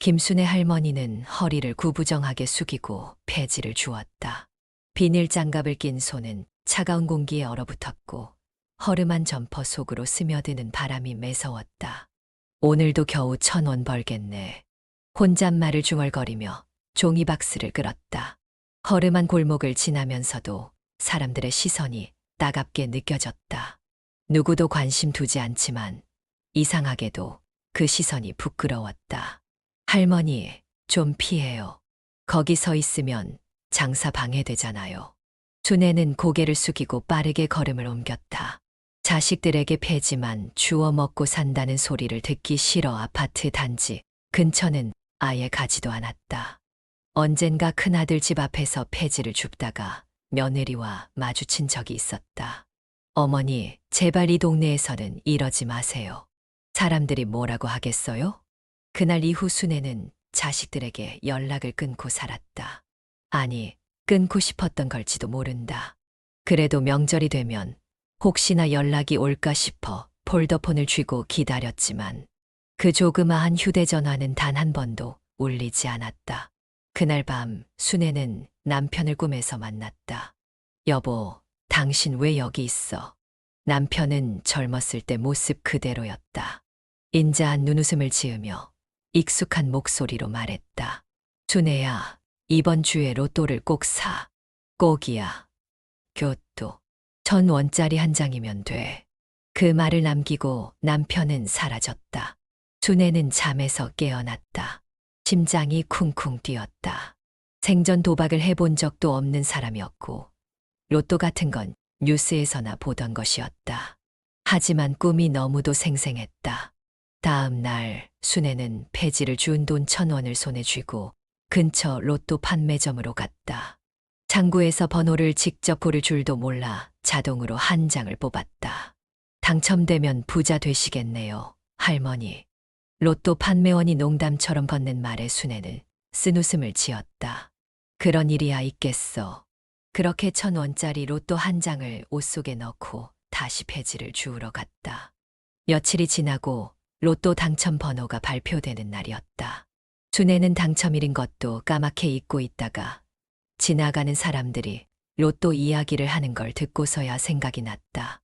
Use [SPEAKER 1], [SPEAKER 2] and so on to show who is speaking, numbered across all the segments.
[SPEAKER 1] 김순애 할머니는 허리를 구부정하게 숙이고 폐지를 주었다. 비닐 장갑을 낀 손은 차가운 공기에 얼어붙었고 허름한 점퍼 속으로 스며드는 바람이 매서웠다. 오늘도 겨우 1,000원 벌겠네. 혼잣말을 중얼거리며 종이박스를 끌었다. 허름한 골목을 지나면서도 사람들의 시선이 따갑게 느껴졌다. 누구도 관심 두지 않지만 이상하게도 그 시선이 부끄러웠다. 할머니, 좀 피해요. 거기 서 있으면 장사 방해되잖아요. 순애는 고개를 숙이고 빠르게 걸음을 옮겼다. 자식들에게 폐지만 주워 먹고 산다는 소리를 듣기 싫어 아파트 단지 근처는 아예 가지도 않았다. 언젠가 큰아들 집 앞에서 폐지를 줍다가 며느리와 마주친 적이 있었다. 어머니, 제발 이 동네에서는 이러지 마세요. 사람들이 뭐라고 하겠어요? 그날 이후 순애는 자식들에게 연락을 끊고 살았다. 아니, 끊고 싶었던 걸지도 모른다. 그래도 명절이 되면 혹시나 연락이 올까 싶어 폴더폰을 쥐고 기다렸지만 그 조그마한 휴대전화는 단 한 번도 울리지 않았다. 그날 밤 순애는 남편을 꿈에서 만났다. 여보, 당신 왜 여기 있어? 남편은 젊었을 때 모습 그대로였다. 인자한 눈웃음을 지으며 익숙한 목소리로 말했다. 순애야, 이번 주에 로또를 꼭 사. 꼭이야. 교토. 1,000원짜리 한 장이면 돼. 그 말을 남기고 남편은 사라졌다. 순애는 잠에서 깨어났다. 심장이 쿵쿵 뛰었다. 생전 도박을 해본 적도 없는 사람이었고 로또 같은 건 뉴스에서나 보던 것이었다. 하지만 꿈이 너무도 생생했다. 다음 날 순애는 폐지를 준 돈 1,000원을 손에 쥐고 근처 로또 판매점으로 갔다. 창구에서 번호를 직접 고를 줄도 몰라 자동으로 한 장을 뽑았다. 당첨되면 부자 되시겠네요, 할머니. 로또 판매원이 농담처럼 건넨 말에 순애는 쓴웃음을 지었다. 그런 일이야 있겠어. 그렇게 1,000원짜리 로또 한 장을 옷 속에 넣고 다시 폐지를 주우러 갔다. 며칠이 지나고 로또 당첨 번호가 발표되는 날이었다. 순애는 당첨일인 것도 까맣게 잊고 있다가 지나가는 사람들이 로또 이야기를 하는 걸 듣고서야 생각이 났다.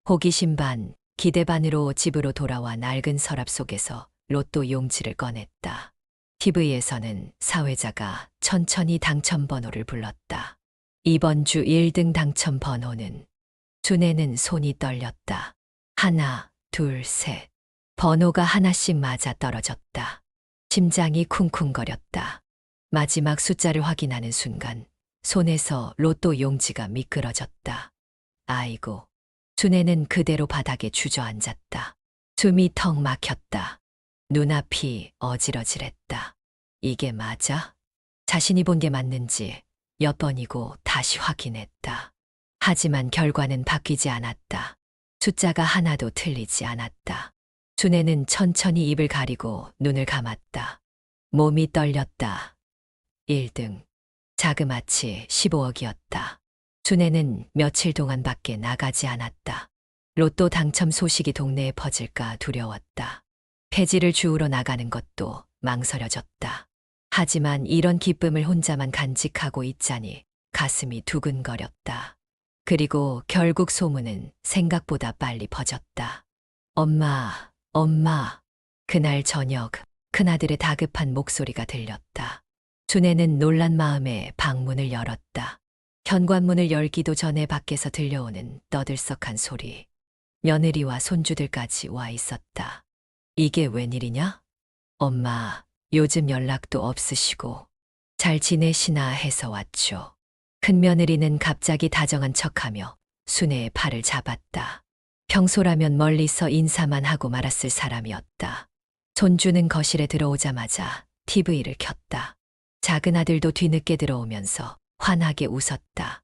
[SPEAKER 1] 호기심 반, 기대 반으로 집으로 돌아와 낡은 서랍 속에서 로또 용지를 꺼냈다. TV에서는 사회자가 천천히 당첨 번호를 불렀다. 이번 주 1등 당첨 번호는. 순애는 손이 떨렸다. 하나, 둘, 셋. 번호가 하나씩 맞아 떨어졌다. 심장이 쿵쿵거렸다. 마지막 숫자를 확인하는 순간 손에서 로또 용지가 미끄러졌다. 아이고. 순애는 그대로 바닥에 주저앉았다. 숨이 턱 막혔다. 눈앞이 어지러질했다. 이게 맞아? 자신이 본 게 맞는지 몇 번이고 다시 확인했다. 하지만 결과는 바뀌지 않았다. 숫자가 하나도 틀리지 않았다. 순애는 천천히 입을 가리고 눈을 감았다. 몸이 떨렸다. 1등. 자그마치 15억이었다. 순애는 며칠 동안 밖에 나가지 않았다. 로또 당첨 소식이 동네에 퍼질까 두려웠다. 폐지를 주우러 나가는 것도 망설여졌다. 하지만 이런 기쁨을 혼자만 간직하고 있자니 가슴이 두근거렸다. 그리고 결국 소문은 생각보다 빨리 퍼졌다. 엄마, 엄마. 그날 저녁 큰아들의 다급한 목소리가 들렸다. 순애는 놀란 마음에 방문을 열었다. 현관문을 열기도 전에 밖에서 들려오는 떠들썩한 소리. 며느리와 손주들까지 와 있었다. 이게 웬일이냐? 엄마, 요즘 연락도 없으시고 잘 지내시나 해서 왔죠. 큰며느리는 갑자기 다정한 척하며 순애의 팔을 잡았다. 평소라면 멀리서 인사만 하고 말았을 사람이었다. 손주는 거실에 들어오자마자 TV를 켰다. 작은 아들도 뒤늦게 들어오면서 환하게 웃었다.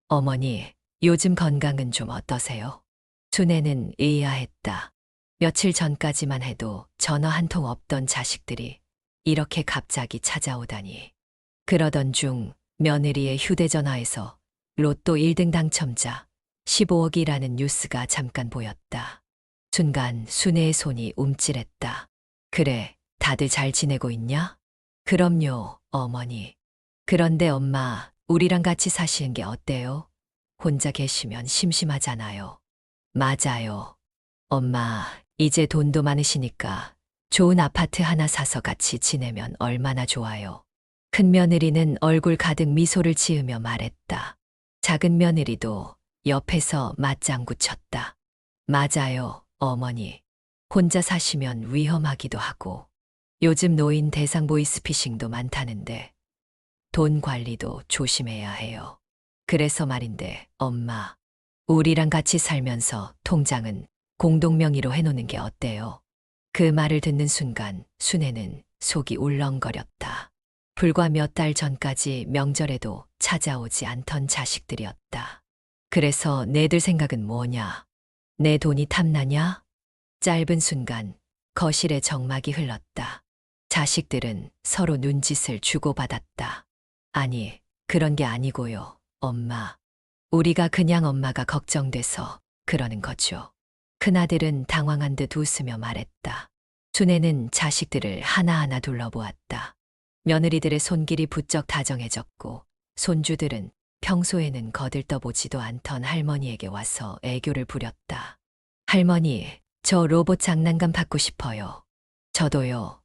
[SPEAKER 1] 어머니, 요즘 건강은 좀 어떠세요? 순애는 의아했다. 며칠 전까지만 해도 전화 한 통 없던 자식들이 이렇게 갑자기 찾아오다니. 그러던 중 며느리의 휴대전화에서 로또 1등 당첨자 15억이라는 뉴스가 잠깐 보였다. 순간 순애의 손이 움찔했다. 그래, 다들 잘 지내고 있냐? 그럼요, 어머니. 그런데 엄마, 우리랑 같이 사시는 게 어때요? 혼자 계시면 심심하잖아요. 맞아요. 엄마, 이제 돈도 많으시니까 좋은 아파트 하나 사서 같이 지내면 얼마나 좋아요. 큰 며느리는 얼굴 가득 미소를 지으며 말했다. 작은 며느리도 옆에서 맞장구 쳤다. 맞아요, 어머니. 혼자 사시면 위험하기도 하고, 요즘 노인 대상 보이스피싱도 많다는데, 돈 관리도 조심해야 해요. 그래서 말인데, 엄마, 우리랑 같이 살면서 통장은 공동 명의로 해놓는 게 어때요? 그 말을 듣는 순간 순애는 속이 울렁거렸다. 불과 몇 달 전까지 명절에도 찾아오지 않던 자식들이었다. 그래서 내들 생각은 뭐냐? 내 돈이 탐나냐? 짧은 순간 거실에 정막이 흘렀다. 자식들은 서로 눈짓을 주고받았다. 아니, 그런 게 아니고요, 엄마. 우리가 그냥 엄마가 걱정돼서 그러는 거죠. 큰아들은 당황한 듯 웃으며 말했다. 순애는 자식들을 하나하나 둘러보았다. 며느리들의 손길이 부쩍 다정해졌고 손주들은 평소에는 거들떠보지도 않던 할머니에게 와서 애교를 부렸다. 할머니, 저 로봇 장난감 받고 싶어요. 저도요.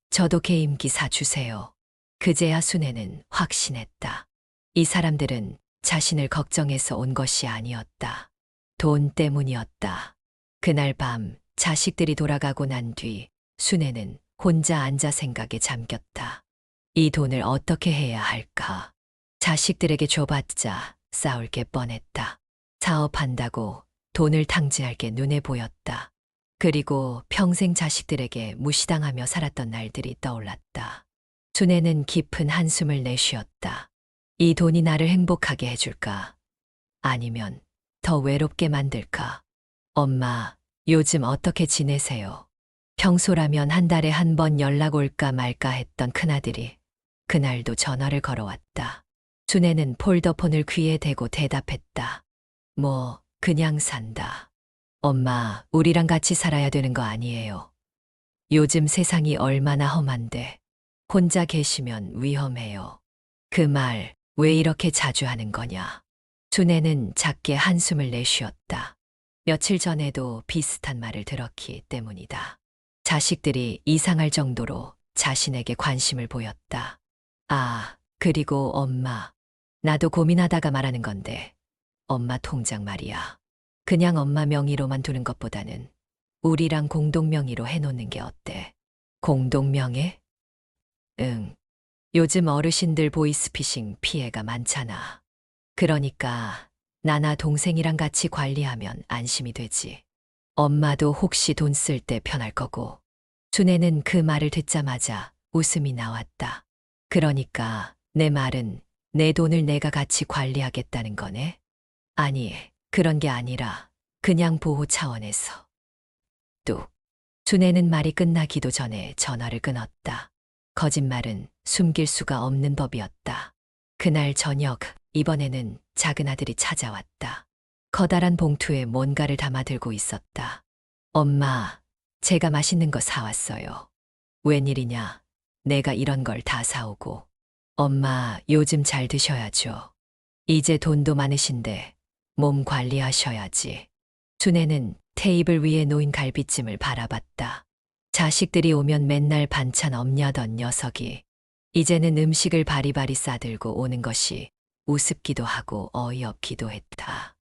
[SPEAKER 1] 저도 게임기 사주세요. 그제야 순애는 확신했다. 이 사람들은 자신을 걱정해서 온 것이 아니었다. 돈 때문이었다. 그날 밤 자식들이 돌아가고 난 뒤 순애는 혼자 앉아 생각에 잠겼다. 이 돈을 어떻게 해야 할까? 자식들에게 줘봤자 싸울 게 뻔했다. 사업한다고 돈을 탕진할 게 눈에 보였다. 그리고 평생 자식들에게 무시당하며 살았던 날들이 떠올랐다. 순애는 깊은 한숨을 내쉬었다. 이 돈이 나를 행복하게 해줄까? 아니면 더 외롭게 만들까? 엄마, 요즘 어떻게 지내세요? 평소라면 한 달에 한 번 연락 올까 말까 했던 큰아들이 그날도 전화를 걸어왔다. 순애는 폴더폰을 귀에 대고 대답했다. 뭐, 그냥 산다. 엄마, 우리랑 같이 살아야 되는 거 아니에요. 요즘 세상이 얼마나 험한데 혼자 계시면 위험해요. 그 말 왜 이렇게 자주 하는 거냐? 순애는 작게 한숨을 내쉬었다. 며칠 전에도 비슷한 말을 들었기 때문이다. 자식들이 이상할 정도로 자신에게 관심을 보였다. 아, 그리고 엄마. 나도 고민하다가 말하는 건데, 엄마 통장 말이야. 그냥 엄마 명의로만 두는 것보다는 우리랑 공동 명의로 해놓는 게 어때? 공동 명예? 응. 요즘 어르신들 보이스피싱 피해가 많잖아. 그러니까 나나 동생이랑 같이 관리하면 안심이 되지. 엄마도 혹시 돈 쓸 때 편할 거고. 순애는 그 말을 듣자마자 웃음이 나왔다. 그러니까 내 말은 내 돈을 내가 같이 관리하겠다는 거네? 아니, 그런 게 아니라 그냥 보호 차원에서. 뚝. 순애는 말이 끝나기도 전에 전화를 끊었다. 거짓말은 숨길 수가 없는 법이었다. 그날 저녁, 이번에는 작은 아들이 찾아왔다. 커다란 봉투에 뭔가를 담아 들고 있었다. 엄마, 제가 맛있는 거 사왔어요. 웬일이냐? 내가 이런 걸 다 사오고. 엄마, 요즘 잘 드셔야죠. 이제 돈도 많으신데 몸 관리하셔야지. 순애는 테이블 위에 놓인 갈비찜을 바라봤다. 자식들이 오면 맨날 반찬 없냐던 녀석이 이제는 음식을 바리바리 싸들고 오는 것이 우습기도 하고 어이없기도 했다.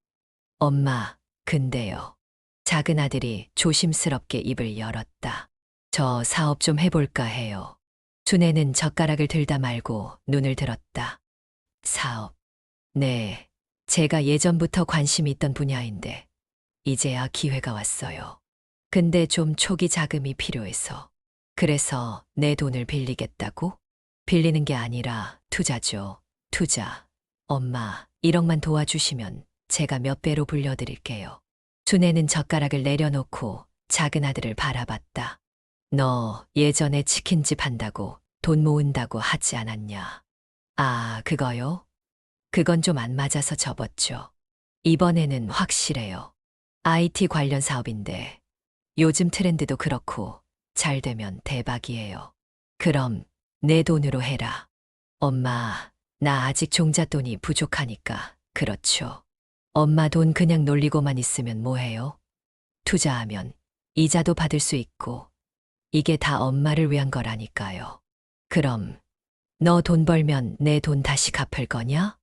[SPEAKER 1] 엄마, 근데요. 작은 아들이 조심스럽게 입을 열었다. 저 사업 좀 해볼까 해요. 순애는 젓가락을 들다 말고 눈을 들었다. 사업. 네, 제가 예전부터 관심이 있던 분야인데 이제야 기회가 왔어요. 근데 좀 초기 자금이 필요해서. 그래서 내 돈을 빌리겠다고? 빌리는 게 아니라 투자죠. 투자. 엄마, 1억만 도와주시면 제가 몇 배로 불려드릴게요. 순애는 젓가락을 내려놓고 작은 아들을 바라봤다. 너 예전에 치킨집 한다고 돈 모은다고 하지 않았냐? 아, 그거요? 그건 좀 안 맞아서 접었죠. 이번에는 확실해요. IT 관련 사업인데 요즘 트렌드도 그렇고 잘 되면 대박이에요. 그럼 내 돈으로 해라. 엄마, 나 아직 종잣돈이 부족하니까. 그렇죠. 엄마 돈 그냥 놀리고만 있으면 뭐해요? 투자하면 이자도 받을 수 있고, 이게 다 엄마를 위한 거라니까요. 그럼 너 돈 벌면 내 돈 다시 갚을 거냐?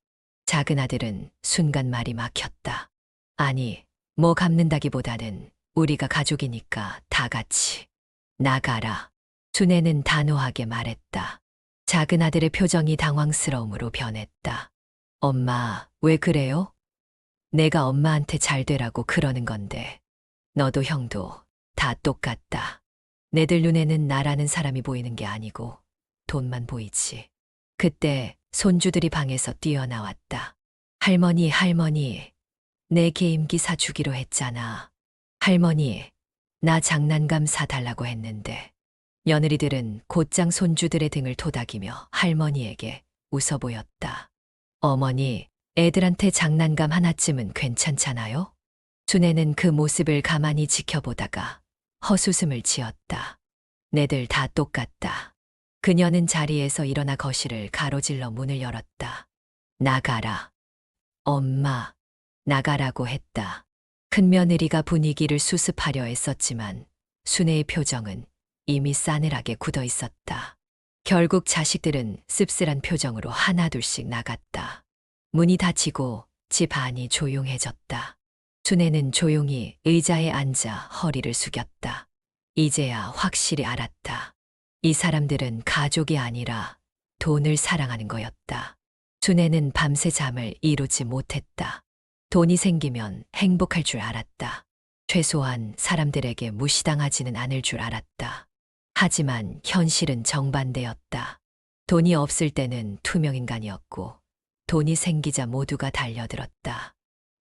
[SPEAKER 1] 작은 아들은 순간 말이 막혔다. 아니, 뭐 갚는다기보다는 우리가 가족이니까 다 같이 나가라. 순애는 단호하게 말했다. 작은 아들의 표정이 당황스러움으로 변했다. 엄마, 왜 그래요? 내가 엄마한테 잘 되라고 그러는 건데. 너도 형도 다 똑같다. 내들 눈에는 나라는 사람이 보이는 게 아니고 돈만 보이지. 그때 손주들이 방에서 뛰어나왔다. 할머니, 할머니, 내 게임기 사주기로 했잖아. 할머니, 나 장난감 사달라고 했는데. 며느리들은 곧장 손주들의 등을 토닥이며 할머니에게 웃어 보였다. 어머니, 애들한테 장난감 하나쯤은 괜찮잖아요? 순애는 그 모습을 가만히 지켜보다가 헛웃음을 지었다. 내들 다 똑같다. 그녀는 자리에서 일어나 거실을 가로질러 문을 열었다. 나가라. 엄마, 나가라고 했다. 큰며느리가 분위기를 수습하려 애썼지만 순애의 표정은 이미 싸늘하게 굳어 있었다. 결국 자식들은 씁쓸한 표정으로 하나둘씩 나갔다. 문이 닫히고 집 안이 조용해졌다. 순애는 조용히 의자에 앉아 허리를 숙였다. 이제야 확실히 알았다. 이 사람들은 가족이 아니라 돈을 사랑하는 거였다. 순애는 밤새 잠을 이루지 못했다. 돈이 생기면 행복할 줄 알았다. 최소한 사람들에게 무시당하지는 않을 줄 알았다. 하지만 현실은 정반대였다. 돈이 없을 때는 투명인간이었고 돈이 생기자 모두가 달려들었다.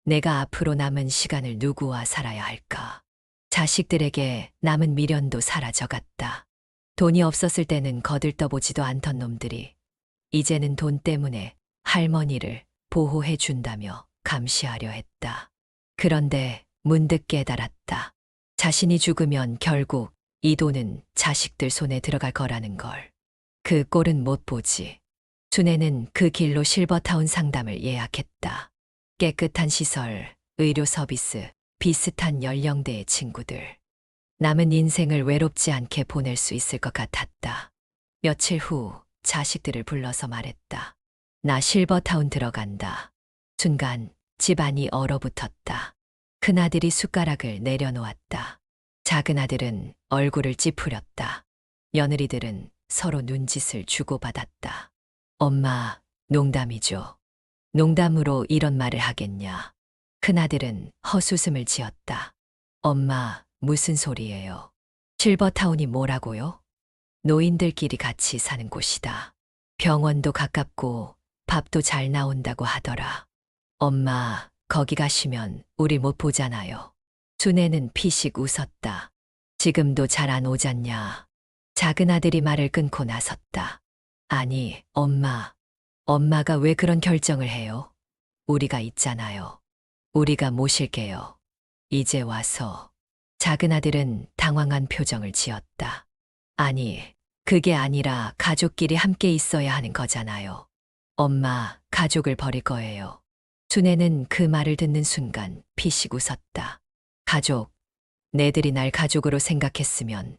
[SPEAKER 1] 내가 앞으로 남은 시간을 누구와 살아야 할까? 자식들에게 남은 미련도 사라져갔다. 돈이 없었을 때는 거들떠보지도 않던 놈들이 이제는 돈 때문에 할머니를 보호해 준다며 감시하려 했다. 그런데 문득 깨달았다. 자신이 죽으면 결국 이 돈은 자식들 손에 들어갈 거라는 걸. 그 꼴은 못 보지. 순애는 그 길로 실버타운 상담을 예약했다. 깨끗한 시설, 의료 서비스, 비슷한 연령대의 친구들. 남은 인생을 외롭지 않게 보낼 수 있을 것 같았다. 며칠 후 자식들을 불러서 말했다. 나 실버타운 들어간다. 순간 집안이 얼어붙었다. 큰아들이 숟가락을 내려놓았다. 작은 아들은 얼굴을 찌푸렸다. 며느리들은 서로 눈짓을 주고받았다. 엄마, 농담이죠. 농담으로 이런 말을 하겠냐. 큰아들은 헛웃음을 지었다. 엄마, 무슨 소리예요? 실버타운이 뭐라고요? 노인들끼리 같이 사는 곳이다. 병원도 가깝고 밥도 잘 나온다고 하더라. 엄마, 거기 가시면 우리 못 보잖아요. 순애는 피식 웃었다. 지금도 잘 안 오잖냐. 작은 아들이 말을 끊고 나섰다. 아니, 엄마가 왜 그런 결정을 해요? 우리가 있잖아요. 우리가 모실게요. 이제 와서. 작은 아들은 당황한 표정을 지었다. 아니, 그게 아니라 가족끼리 함께 있어야 하는 거잖아요. 엄마, 가족을 버릴 거예요. 순애는 그 말을 듣는 순간 피식 웃었다. 가족, 내들이 날 가족으로 생각했으면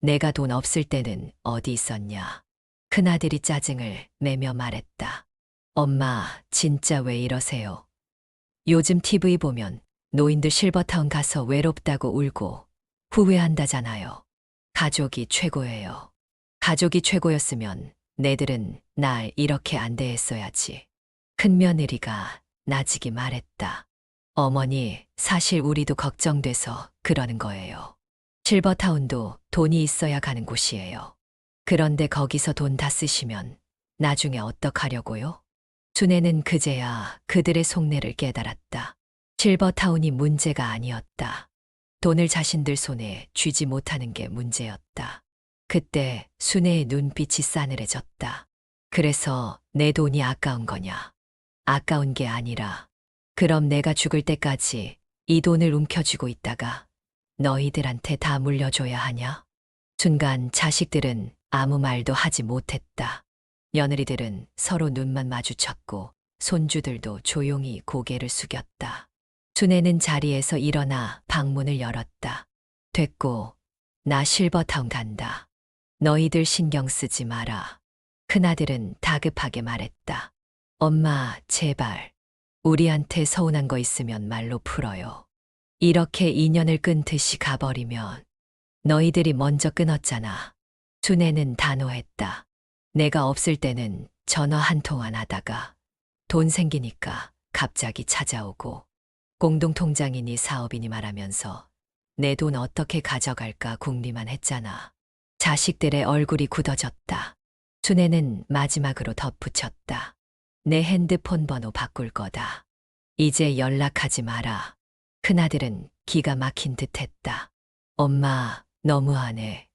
[SPEAKER 1] 내가 돈 없을 때는 어디 있었냐. 큰아들이 짜증을 내며 말했다. 엄마, 진짜 왜 이러세요? 요즘 TV 보면 노인들 실버타운 가서 외롭다고 울고 후회한다잖아요. 가족이 최고예요. 가족이 최고였으면 내들은 날 이렇게 안 대했어야지. 큰며느리가 나직이 말했다. 어머니, 사실 우리도 걱정돼서 그러는 거예요. 실버타운도 돈이 있어야 가는 곳이에요. 그런데 거기서 돈 다 쓰시면 나중에 어떡하려고요? 순애는 그제야 그들의 속내를 깨달았다. 실버타운이 문제가 아니었다. 돈을 자신들 손에 쥐지 못하는 게 문제였다. 그때 순애의 눈빛이 싸늘해졌다. 그래서 내 돈이 아까운 거냐? 아까운 게 아니라 그럼 내가 죽을 때까지 이 돈을 움켜쥐고 있다가 너희들한테 다 물려줘야 하냐? 순간 자식들은 아무 말도 하지 못했다. 며느리들은 서로 눈만 마주쳤고 손주들도 조용히 고개를 숙였다. 순애는 자리에서 일어나 방문을 열었다. 됐고, 나 실버타운 간다. 너희들 신경 쓰지 마라. 큰아들은 다급하게 말했다. 엄마, 제발. 우리한테 서운한 거 있으면 말로 풀어요. 이렇게 인연을 끊듯이 가버리면 너희들이 먼저 끊었잖아. 순애는 단호했다. 내가 없을 때는 전화 한 통 안 하다가 돈 생기니까 갑자기 찾아오고 공동통장이니 사업이니 말하면서 내 돈 어떻게 가져갈까 궁리만 했잖아. 자식들의 얼굴이 굳어졌다. 순애는 마지막으로 덧붙였다. 내 핸드폰 번호 바꿀 거다. 이제 연락하지 마라. 큰아들은 기가 막힌 듯 했다. 엄마, 너무하네.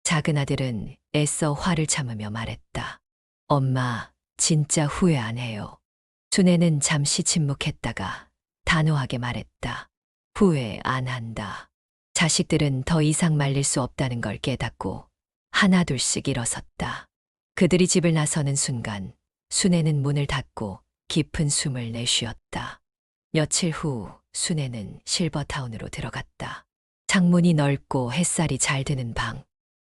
[SPEAKER 1] 작은아들은 애써 화를 참으며 말했다. 엄마, 진짜 후회 안 해요. 순애는 잠시 침묵했다가 단호하게 말했다. 후회 안 한다. 자식들은 더 이상 말릴 수 없다는 걸 깨닫고 하나둘씩 일어섰다. 그들이 집을 나서는 순간 순애는 문을 닫고 깊은 숨을 내쉬었다. 며칠 후 순애는 실버타운으로 들어갔다. 창문이 넓고 햇살이 잘 드는 방.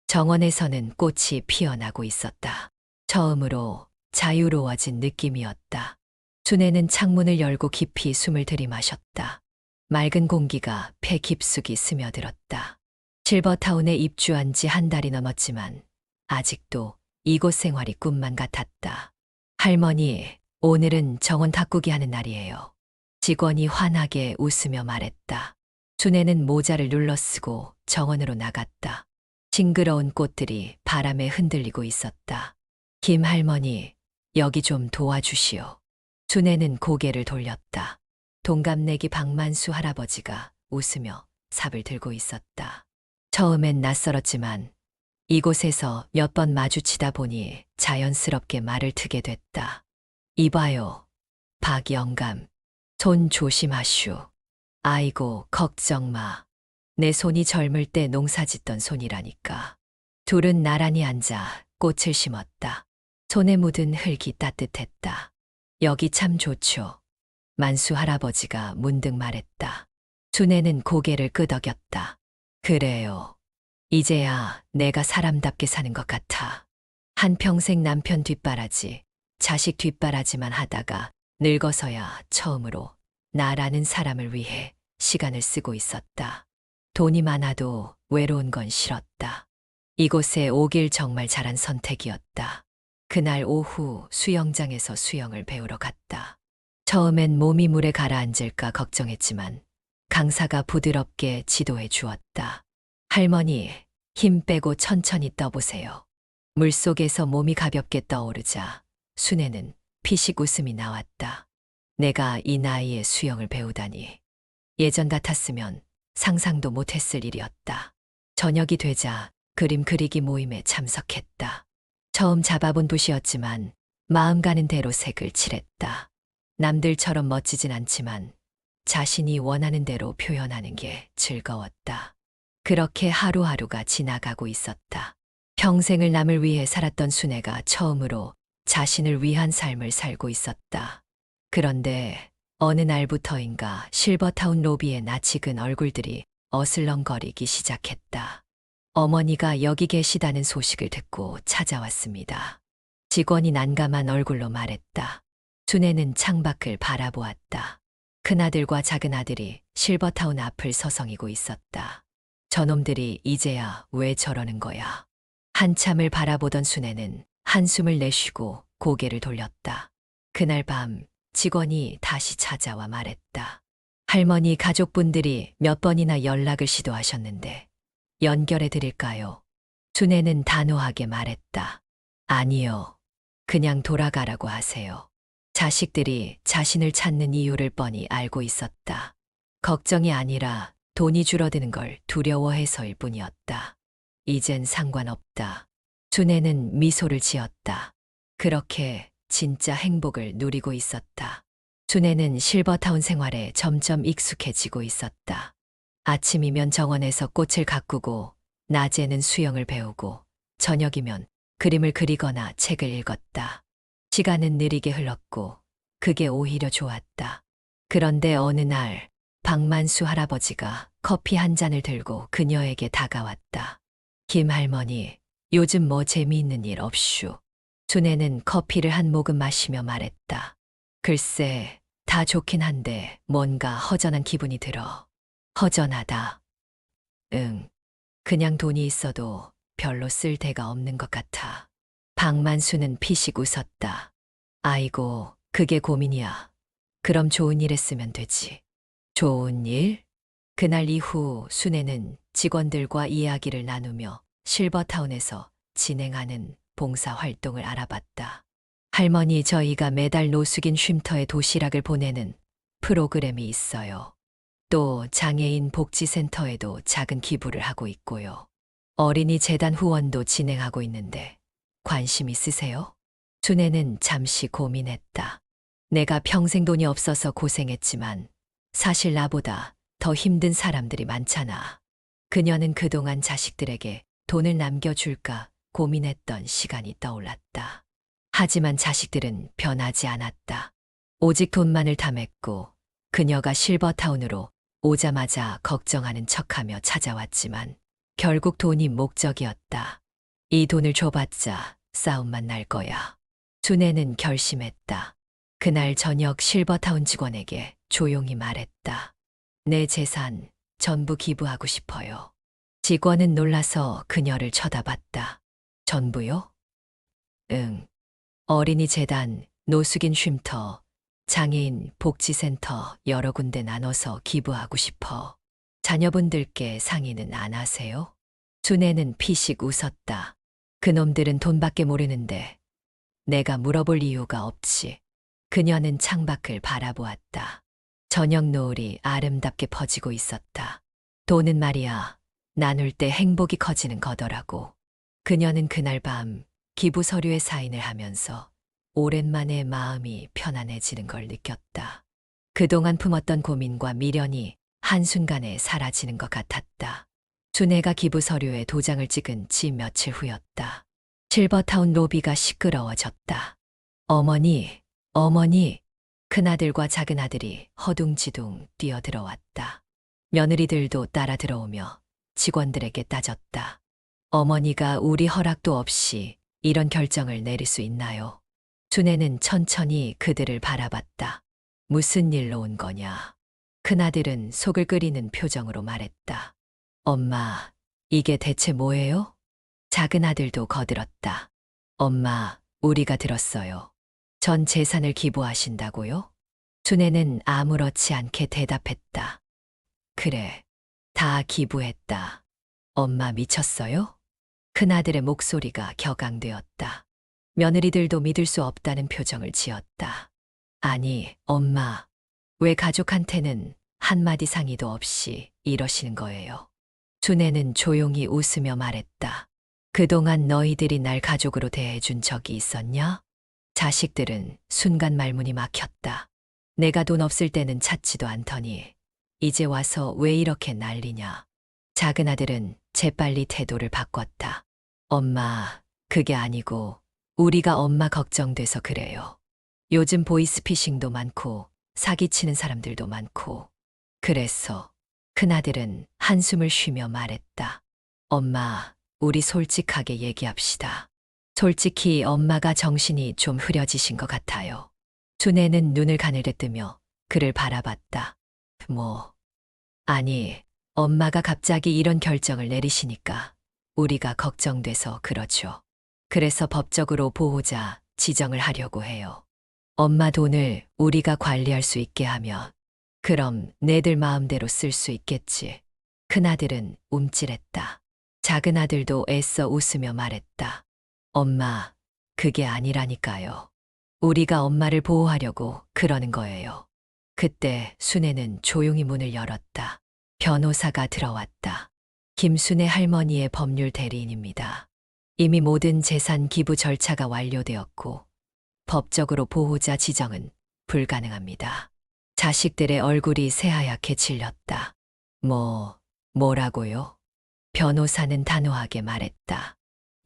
[SPEAKER 1] 정원에서는 꽃이 피어나고 있었다. 처음으로 자유로워진 느낌이었다. 순애는 창문을 열고 깊이 숨을 들이마셨다. 맑은 공기가 폐 깊숙이 스며들었다. 실버타운에 입주한 지 한 달이 넘었지만 아직도 이곳 생활이 꿈만 같았다. 할머니, 오늘은 정원 가꾸기 하는 날이에요. 직원이 환하게 웃으며 말했다. 순애는 모자를 눌러쓰고 정원으로 나갔다. 싱그러운 꽃들이 바람에 흔들리고 있었다. 김 할머니, 여기 좀 도와주시오. 순애는 고개를 돌렸다. 동갑내기 박만수 할아버지가 웃으며 삽을 들고 있었다. 처음엔 낯설었지만 이곳에서 몇 번 마주치다 보니 자연스럽게 말을 트게 됐다. 이봐요, 박 영감. 손 조심하슈. 아이고, 걱정 마. 내 손이 젊을 때 농사짓던 손이라니까. 둘은 나란히 앉아 꽃을 심었다. 손에 묻은 흙이 따뜻했다. 여기 참 좋죠. 만수 할아버지가 문득 말했다. 순애는 고개를 끄덕였다. 그래요. 이제야 내가 사람답게 사는 것 같아. 한평생 남편 뒷바라지, 자식 뒷바라지만 하다가 늙어서야 처음으로 나라는 사람을 위해 시간을 쓰고 있었다. 돈이 많아도 외로운 건 싫었다. 이곳에 오길 정말 잘한 선택이었다. 그날 오후 수영장에서 수영을 배우러 갔다. 처음엔 몸이 물에 가라앉을까 걱정했지만 강사가 부드럽게 지도해 주었다. 할머니, 힘 빼고 천천히 떠보세요. 물속에서 몸이 가볍게 떠오르자 순애는 피식 웃음이 나왔다. 내가 이 나이에 수영을 배우다니. 예전 같았으면 상상도 못했을 일이었다. 저녁이 되자 그림 그리기 모임에 참석했다. 처음 잡아본 붓이었지만 마음 가는 대로 색을 칠했다. 남들처럼 멋지진 않지만 자신이 원하는 대로 표현하는 게 즐거웠다. 그렇게 하루하루가 지나가고 있었다. 평생을 남을 위해 살았던 순애가 처음으로 자신을 위한 삶을 살고 있었다. 그런데 어느 날부터인가 실버타운 로비의 낯익은 얼굴들이 어슬렁거리기 시작했다. 어머니가 여기 계시다는 소식을 듣고 찾아왔습니다. 직원이 난감한 얼굴로 말했다. 순애는 창밖을 바라보았다. 큰아들과 작은아들이 실버타운 앞을 서성이고 있었다. 저놈들이 이제야 왜 저러는 거야. 한참을 바라보던 순애는 한숨을 내쉬고 고개를 돌렸다. 그날 밤 직원이 다시 찾아와 말했다. 할머니 가족분들이 몇 번이나 연락을 시도하셨는데 연결해 드릴까요? 순애는 단호하게 말했다. 아니요. 그냥 돌아가라고 하세요. 자식들이 자신을 찾는 이유를 뻔히 알고 있었다. 걱정이 아니라 돈이 줄어드는 걸 두려워해서일 뿐이었다. 이젠 상관없다. 순애는 미소를 지었다. 그렇게 진짜 행복을 누리고 있었다. 순애는 실버타운 생활에 점점 익숙해지고 있었다. 아침이면 정원에서 꽃을 가꾸고, 낮에는 수영을 배우고, 저녁이면 그림을 그리거나 책을 읽었다. 시간은 느리게 흘렀고 그게 오히려 좋았다. 그런데 어느 날 박만수 할아버지가 커피 한 잔을 들고 그녀에게 다가왔다. 김 할머니, 요즘 뭐 재미있는 일 없슈? 순애는 커피를 한 모금 마시며 말했다. 글쎄, 다 좋긴 한데 뭔가 허전한 기분이 들어. 허전하다. 응. 그냥 돈이 있어도 별로 쓸 데가 없는 것 같아. 박만수는 피식 웃었다. 아이고, 그게 고민이야. 그럼 좋은 일 했으면 되지. 좋은 일? 그날 이후 순애는 직원들과 이야기를 나누며 실버타운에서 진행하는 봉사 활동을 알아봤다. 할머니, 저희가 매달 노숙인 쉼터에 도시락을 보내는 프로그램이 있어요. 또 장애인 복지센터에도 작은 기부를 하고 있고요. 어린이 재단 후원도 진행하고 있는데 관심 있으세요? 순애는 잠시 고민했다. 내가 평생 돈이 없어서 고생했지만 사실 나보다 더 힘든 사람들이 많잖아. 그녀는 그동안 자식들에게 돈을 남겨줄까 고민했던 시간이 떠올랐다. 하지만 자식들은 변하지 않았다. 오직 돈만을 탐했고 그녀가 실버타운으로 오자마자 걱정하는 척하며 찾아왔지만 결국 돈이 목적이었다. 이 돈을 줘봤자 싸움만 날 거야. 순애는 결심했다. 그날 저녁 실버타운 직원에게 조용히 말했다. 내 재산 전부 기부하고 싶어요. 직원은 놀라서 그녀를 쳐다봤다. 전부요? 응. 어린이 재단, 노숙인 쉼터, 장애인 복지센터 여러 군데 나눠서 기부하고 싶어. 자녀분들께 상의는 안 하세요? 순애는 피식 웃었다. 그놈들은 돈밖에 모르는데 내가 물어볼 이유가 없지. 그녀는 창밖을 바라보았다. 저녁 노을이 아름답게 퍼지고 있었다. 돈은 말이야, 나눌 때 행복이 커지는 거더라고. 그녀는 그날 밤 기부 서류에 사인을 하면서 오랜만에 마음이 편안해지는 걸 느꼈다. 그동안 품었던 고민과 미련이 한순간에 사라지는 것 같았다. 순애가 기부 서류에 도장을 찍은 지 며칠 후였다. 실버타운 로비가 시끄러워졌다. 어머니, 어머니, 큰아들과 작은아들이 허둥지둥 뛰어들어왔다. 며느리들도 따라 들어오며 직원들에게 따졌다. 어머니가 우리 허락도 없이 이런 결정을 내릴 수 있나요? 순애는 천천히 그들을 바라봤다. 무슨 일로 온 거냐? 큰아들은 속을 끓이는 표정으로 말했다. 엄마, 이게 대체 뭐예요? 작은아들도 거들었다. 엄마, 우리가 들었어요. 전 재산을 기부하신다고요? 순애는 아무렇지 않게 대답했다. 그래, 다 기부했다. 엄마 미쳤어요? 큰아들의 목소리가 격앙되었다. 며느리들도 믿을 수 없다는 표정을 지었다. 아니, 엄마, 왜 가족한테는 한마디 상의도 없이 이러시는 거예요? 순애는 조용히 웃으며 말했다. 그동안 너희들이 날 가족으로 대해준 적이 있었냐? 자식들은 순간 말문이 막혔다. 내가 돈 없을 때는 찾지도 않더니 이제 와서 왜 이렇게 난리냐? 작은아들은 재빨리 태도를 바꿨다. 엄마, 그게 아니고 우리가 엄마 걱정돼서 그래요. 요즘 보이스피싱도 많고 사기치는 사람들도 많고. 그래서 큰아들은 한숨을 쉬며 말했다. 엄마, 우리 솔직하게 얘기합시다. 솔직히 엄마가 정신이 좀 흐려지신 것 같아요. 순애는 눈을 가늘게 뜨며 그를 바라봤다. 아니, 엄마가 갑자기 이런 결정을 내리시니까 우리가 걱정돼서 그러죠. 그래서 법적으로 보호자 지정을 하려고 해요. 엄마 돈을 우리가 관리할 수 있게 하면 그럼 내들 마음대로 쓸 수 있겠지. 큰아들은 움찔했다. 작은아들도 애써 웃으며 말했다. 엄마, 그게 아니라니까요. 우리가 엄마를 보호하려고 그러는 거예요. 그때 순애는 조용히 문을 열었다. 변호사가 들어왔다. 김순애 할머니의 법률 대리인입니다. 이미 모든 재산 기부 절차가 완료되었고 법적으로 보호자 지정은 불가능합니다. 자식들의 얼굴이 새하얗게 질렸다. 뭐라고요? 변호사는 단호하게 말했다.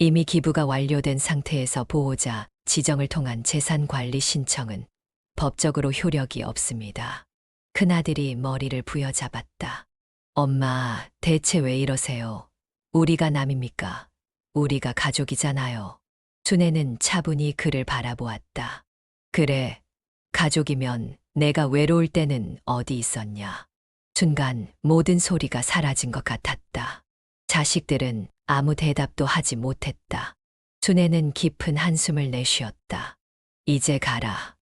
[SPEAKER 1] 이미 기부가 완료된 상태에서 보호자 지정을 통한 재산 관리 신청은 법적으로 효력이 없습니다. 큰아들이 머리를 부여잡았다. 엄마, 대체 왜 이러세요? 우리가 남입니까? 우리가 가족이잖아요. 준혜는 차분히 그를 바라보았다. 그래, 가족이면 내가 외로울 때는 어디 있었냐. 순간 모든 소리가 사라진 것 같았다. 자식들은 아무 대답도 하지 못했다. 준혜는 깊은 한숨을 내쉬었다. 이제 가라.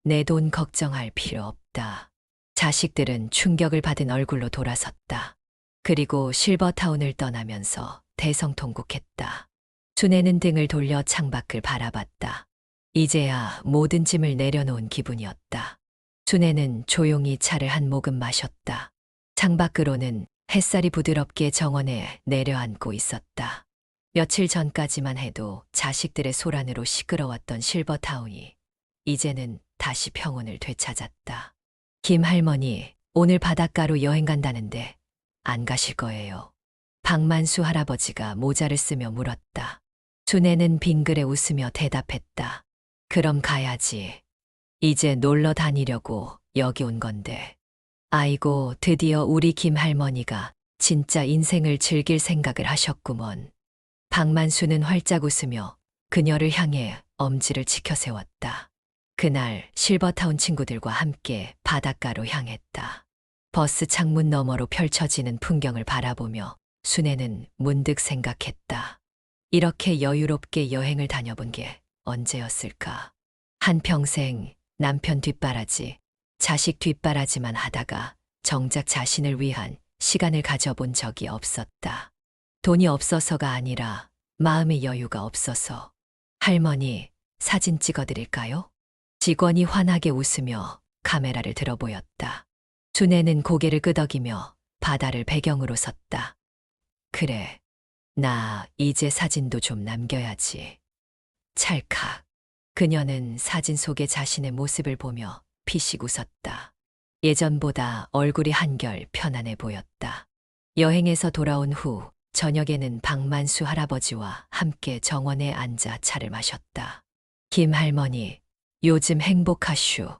[SPEAKER 1] 내 돈 걱정할 필요 없다. 자식들은 충격을 받은 얼굴로 돌아섰다. 그리고 실버타운을 떠나면서 대성통곡했다. 준혜는 등을 돌려 창밖을 바라봤다. 이제야 모든 짐을 내려놓은 기분이었다. 준혜는 조용히 차를 한 모금 마셨다. 창밖으로는 햇살이 부드럽게 정원에 내려앉고 있었다. 며칠 전까지만 해도 자식들의 소란으로 시끄러웠던 실버타운이 이제는 다시 평온을 되찾았다. 김 할머니, 오늘 바닷가로 여행 간다는데 안 가실 거예요? 박만수 할아버지가 모자를 쓰며 물었다. 준혜는 빙그레 웃으며 대답했다. 그럼 가야지. 이제 놀러 다니려고 여기 온 건데. 아이고, 드디어 우리 김 할머니가 진짜 인생을 즐길 생각을 하셨구먼. 박만수는 활짝 웃으며 그녀를 향해 엄지를 치켜세웠다. 그날 실버타운 친구들과 함께 바닷가로 향했다. 버스 창문 너머로 펼쳐지는 풍경을 바라보며 순애는 문득 생각했다. 이렇게 여유롭게 여행을 다녀본 게 언제였을까? 한평생 남편 뒷바라지, 자식 뒷바라지만 하다가 정작 자신을 위한 시간을 가져본 적이 없었다. 돈이 없어서가 아니라 마음의 여유가 없어서. 할머니, 사진 찍어드릴까요? 직원이 환하게 웃으며 카메라를 들어보였다. 준혜는 고개를 끄덕이며 바다를 배경으로 섰다. 그래, 나 이제 사진도 좀 남겨야지. 찰칵. 그녀는 사진 속의 자신의 모습을 보며 피식 웃었다. 예전보다 얼굴이 한결 편안해 보였다. 여행에서 돌아온 후 저녁에는 박만수 할아버지와 함께 정원에 앉아 차를 마셨다. 김 할머니, 요즘 행복하슈.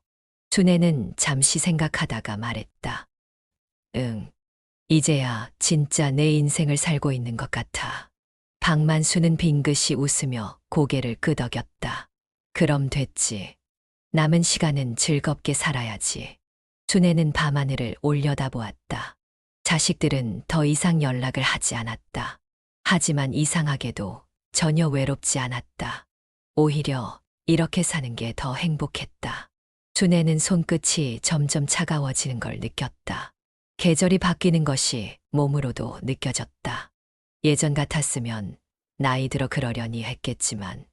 [SPEAKER 1] 준혜는 잠시 생각하다가 말했다. 응, 이제야 진짜 내 인생을 살고 있는 것 같아. 박만수는 빙긋이 웃으며 고개를 끄덕였다. 그럼 됐지. 남은 시간은 즐겁게 살아야지. 준혜는 밤하늘을 올려다보았다. 자식들은 더 이상 연락을 하지 않았다. 하지만 이상하게도 전혀 외롭지 않았다. 오히려 이렇게 사는 게 더 행복했다. 준혜는 손끝이 점점 차가워지는 걸 느꼈다. 계절이 바뀌는 것이 몸으로도 느껴졌다. 예전 같았으면 나이 들어 그러려니 했겠지만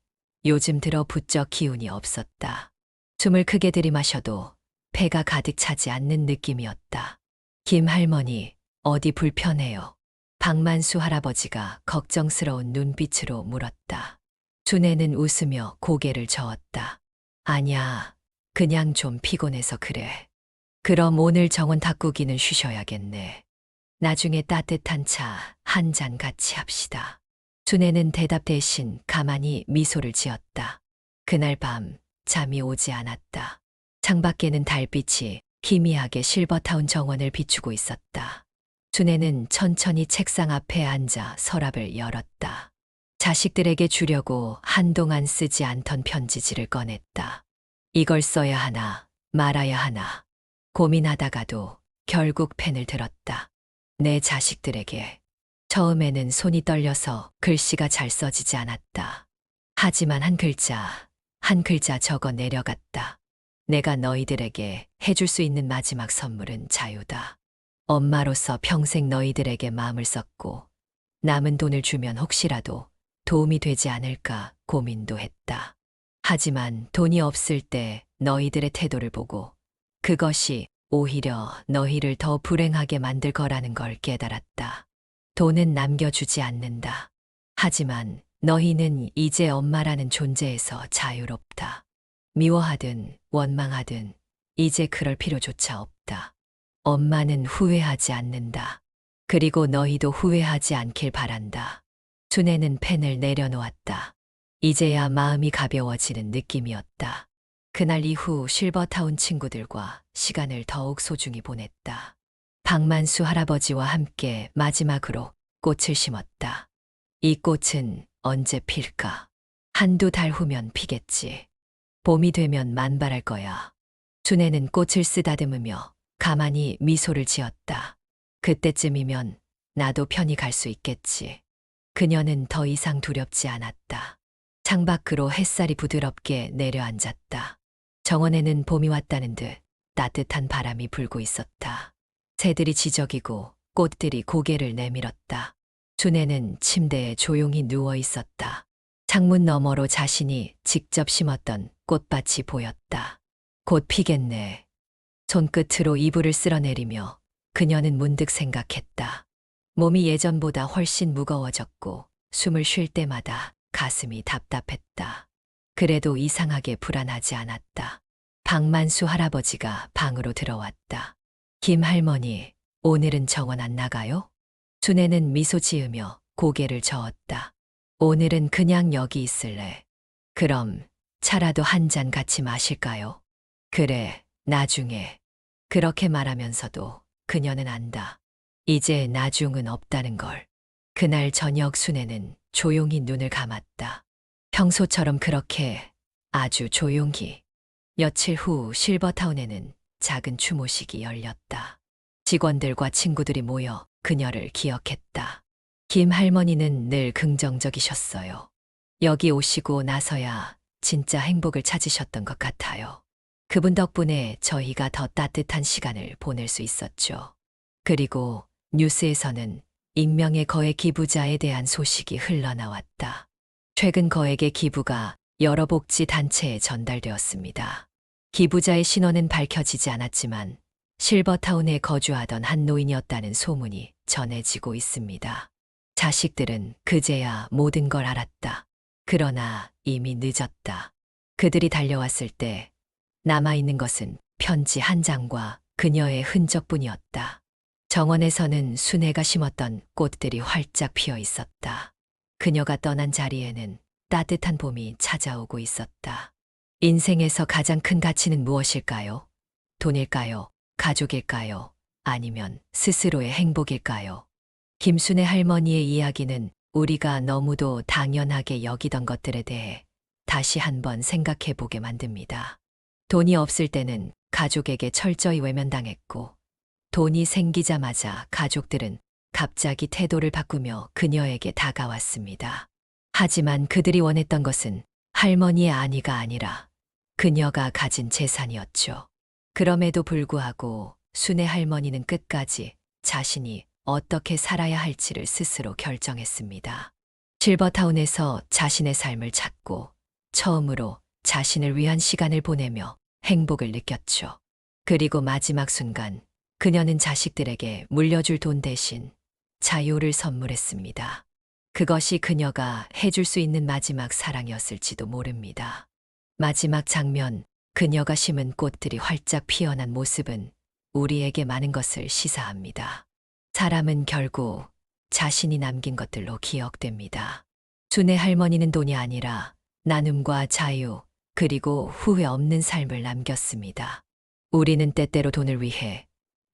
[SPEAKER 1] 요즘 들어 부쩍 기운이 없었다. 숨을 크게 들이마셔도 배가 가득 차지 않는 느낌이었다. 김 할머니, 어디 불편해요? 박만수 할아버지가 걱정스러운 눈빛으로 물었다. 준혜는 웃으며 고개를 저었다. 아냐, 그냥 좀 피곤해서 그래. 그럼 오늘 정원 닦우기는 쉬셔야겠네. 나중에 따뜻한 차 한 잔 같이 합시다. 준혜는 대답 대신 가만히 미소를 지었다. 그날 밤 잠이 오지 않았다. 창밖에는 달빛이 희미하게 실버타운 정원을 비추고 있었다. 준혜는 천천히 책상 앞에 앉아 서랍을 열었다. 자식들에게 주려고 한동안 쓰지 않던 편지지를 꺼냈다. 이걸 써야 하나 말아야 하나 고민하다가도 결국 펜을 들었다. 내 자식들에게. 처음에는 손이 떨려서 글씨가 잘 써지지 않았다. 하지만 한 글자 적어 내려갔다. 내가 너희들에게 해줄 수 있는 마지막 선물은 자유다. 엄마로서 평생 너희들에게 마음을 썼고 남은 돈을 주면 혹시라도 도움이 되지 않을까 고민도 했다. 하지만 돈이 없을 때 너희들의 태도를 보고 그것이 오히려 너희를 더 불행하게 만들 거라는 걸 깨달았다. 돈은 남겨주지 않는다. 하지만 너희는 이제 엄마라는 존재에서 자유롭다. 미워하든 원망하든 이제 그럴 필요조차 없다. 엄마는 후회하지 않는다. 그리고 너희도 후회하지 않길 바란다. 준혜는 펜을 내려놓았다. 이제야 마음이 가벼워지는 느낌이었다. 그날 이후 실버타운 친구들과 시간을 더욱 소중히 보냈다. 박만수 할아버지와 함께 마지막으로 꽃을 심었다. 이 꽃은 언제 필까? 한두 달 후면 피겠지. 봄이 되면 만발할 거야. 준혜는 꽃을 쓰다듬으며 가만히 미소를 지었다. 그때쯤이면 나도 편히 갈 수 있겠지. 그녀는 더 이상 두렵지 않았다. 창밖으로 햇살이 부드럽게 내려앉았다. 정원에는 봄이 왔다는 듯 따뜻한 바람이 불고 있었다. 새들이 지저귀고 꽃들이 고개를 내밀었다. 준혜는 침대에 조용히 누워 있었다. 창문 너머로 자신이 직접 심었던 꽃밭이 보였다. 곧 피겠네. 손끝으로 이불을 쓸어내리며 그녀는 문득 생각했다. 몸이 예전보다 훨씬 무거워졌고 숨을 쉴 때마다 가슴이 답답했다. 그래도 이상하게 불안하지 않았다. 박만수 할아버지가 방으로 들어왔다. 김 할머니, 오늘은 정원 안 나가요? 준혜는 미소 지으며 고개를 저었다. 오늘은 그냥 여기 있을래. 그럼 차라도 한 잔 같이 마실까요? 그래, 나중에. 그렇게 말하면서도 그녀는 안다. 이제 나중은 없다는 걸. 그날 저녁 순혜는 조용히 눈을 감았다. 평소처럼 그렇게 아주 조용히. 며칠 후 실버타운에는 작은 추모식이 열렸다. 직원들과 친구들이 모여 그녀를 기억했다. 김 할머니는 늘 긍정적이셨어요. 여기 오시고 나서야 진짜 행복을 찾으셨던 것 같아요. 그분 덕분에 저희가 더 따뜻한 시간을 보낼 수 있었죠. 그리고 뉴스에서는 익명의 거액 기부자에 대한 소식이 흘러나왔다. 최근 거액의 기부가 여러 복지 단체에 전달되었습니다. 기부자의 신원은 밝혀지지 않았지만 실버타운에 거주하던 한 노인이었다는 소문이 전해지고 있습니다. 자식들은 그제야 모든 걸 알았다. 그러나 이미 늦었다. 그들이 달려왔을 때 남아있는 것은 편지 한 장과 그녀의 흔적뿐이었다. 정원에서는 순혜가 심었던 꽃들이 활짝 피어 있었다. 그녀가 떠난 자리에는 따뜻한 봄이 찾아오고 있었다. 인생에서 가장 큰 가치는 무엇일까요? 돈일까요? 가족일까요? 아니면 스스로의 행복일까요? 김순혜 할머니의 이야기는 우리가 너무도 당연하게 여기던 것들에 대해 다시 한번 생각해 보게 만듭니다. 돈이 없을 때는 가족에게 철저히 외면당했고, 돈이 생기자마자 가족들은 갑자기 태도를 바꾸며 그녀에게 다가왔습니다. 하지만 그들이 원했던 것은 할머니의 안위가 아니라 그녀가 가진 재산이었죠. 그럼에도 불구하고 순혜 할머니는 끝까지 자신이 어떻게 살아야 할지를 스스로 결정했습니다. 실버타운에서 자신의 삶을 찾고 처음으로 자신을 위한 시간을 보내며 행복을 느꼈죠. 그리고 마지막 순간 그녀는 자식들에게 물려줄 돈 대신 자유를 선물했습니다. 그것이 그녀가 해줄 수 있는 마지막 사랑이었을지도 모릅니다. 마지막 장면, 그녀가 심은 꽃들이 활짝 피어난 모습은 우리에게 많은 것을 시사합니다. 사람은 결국 자신이 남긴 것들로 기억됩니다. 순혜 할머니는 돈이 아니라 나눔과 자유, 그리고 후회 없는 삶을 남겼습니다. 우리는 때때로 돈을 위해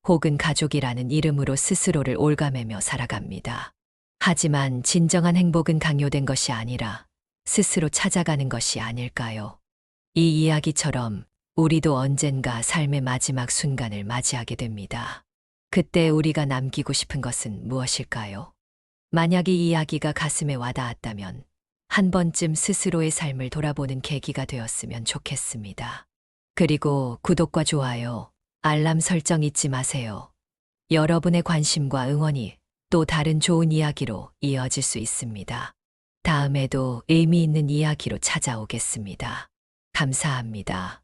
[SPEAKER 1] 혹은 가족이라는 이름으로 스스로를 옭아매며 살아갑니다. 하지만 진정한 행복은 강요된 것이 아니라 스스로 찾아가는 것이 아닐까요? 이 이야기처럼 우리도 언젠가 삶의 마지막 순간을 맞이하게 됩니다. 그때 우리가 남기고 싶은 것은 무엇일까요? 만약 이 이야기가 가슴에 와닿았다면 한 번쯤 스스로의 삶을 돌아보는 계기가 되었으면 좋겠습니다. 그리고 구독과 좋아요, 알람 설정 잊지 마세요. 여러분의 관심과 응원이 또 다른 좋은 이야기로 이어질 수 있습니다. 다음에도 의미 있는 이야기로 찾아오겠습니다. 감사합니다.